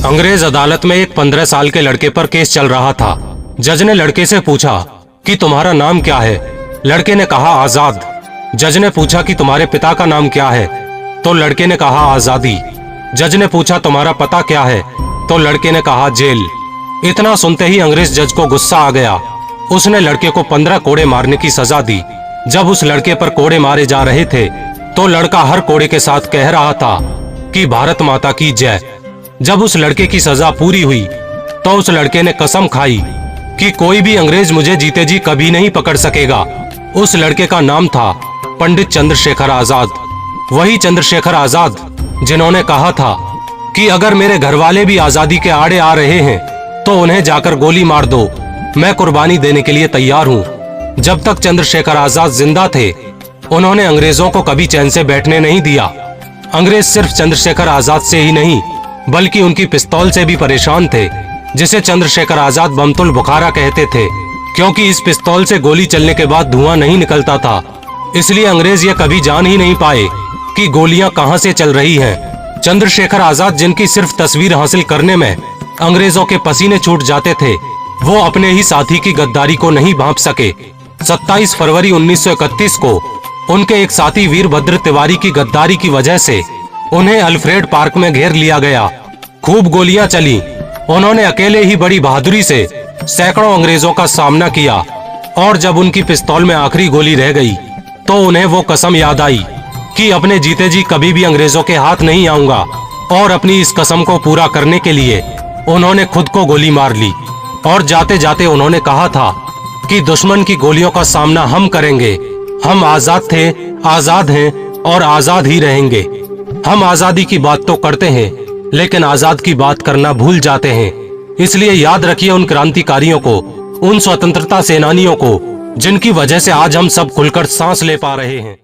अंग्रेज अदालत में एक 15 साल के लड़के पर केस चल रहा था। जज ने लड़के से पूछा कि तुम्हारा नाम क्या है। लड़के ने कहा आजाद। जज ने पूछा कि तुम्हारे पिता का नाम क्या है, तो लड़के ने कहा आजादी। जज ने पूछा तुम्हारा पता क्या है, तो लड़के ने कहा जेल। इतना सुनते ही अंग्रेज जज को गुस्सा आ गया। उसने लड़के को 15 कोड़े मारने की सजा दी। जब उस लड़के पर कोड़े मारे जा रहे थे तो लड़का हर कोड़े के साथ कह रहा था कि भारत माता की जय। जब उस लड़के की सजा पूरी हुई तो उस लड़के ने कसम खाई कि कोई भी अंग्रेज मुझे जीते जी कभी नहीं पकड़ सकेगा। उस लड़के का नाम था पंडित चंद्रशेखर आजाद। वही चंद्रशेखर आजाद जिन्होंने कहा था कि अगर मेरे घरवाले भी आजादी के आड़े आ रहे हैं तो उन्हें जाकर गोली मार दो, मैं कुर्बानी देने के लिए तैयार हूँ। जब तक चंद्रशेखर आजाद जिंदा थे उन्होंने अंग्रेजों को कभी चैन से बैठने नहीं दिया। अंग्रेज सिर्फ चंद्रशेखर आजाद से ही नहीं बल्कि उनकी पिस्तौल से भी परेशान थे, जिसे चंद्रशेखर आजाद बमतुल बुखारा कहते थे, क्योंकि इस पिस्तौल से गोली चलने के बाद धुआं नहीं निकलता था। इसलिए अंग्रेज ये कभी जान ही नहीं पाए कि गोलियां कहां से चल रही हैं। चंद्रशेखर आजाद जिनकी सिर्फ तस्वीर हासिल करने में अंग्रेजों के पसीने छूट जाते थे, वो अपने ही साथी की गद्दारी को नहीं भांप सके। 27 फरवरी 1931 को उनके एक साथी वीरभद्र तिवारी की गद्दारी की वजह से उन्हें अल्फ्रेड पार्क में घेर लिया गया। खूब गोलियां चली। उन्होंने अकेले ही बड़ी बहादुरी से सैकड़ों अंग्रेजों का सामना किया और जब उनकी पिस्तौल में आखिरी गोली रह गई तो उन्हें वो कसम याद आई कि अपने जीते जी कभी भी अंग्रेजों के हाथ नहीं आऊंगा। और अपनी इस कसम को पूरा करने के लिए उन्होंने खुद को गोली मार ली और जाते जाते उन्होंने कहा था कि दुश्मन की गोलियों का सामना हम करेंगे। हम आजाद थे, आजाद हैं और आजाद ही रहेंगे। हम आजादी की बात तो करते हैं लेकिन आजाद की बात करना भूल जाते हैं। इसलिए याद रखिए उन क्रांतिकारियों को, उन स्वतंत्रता सेनानियों को जिनकी वजह से आज हम सब खुलकर सांस ले पा रहे हैं।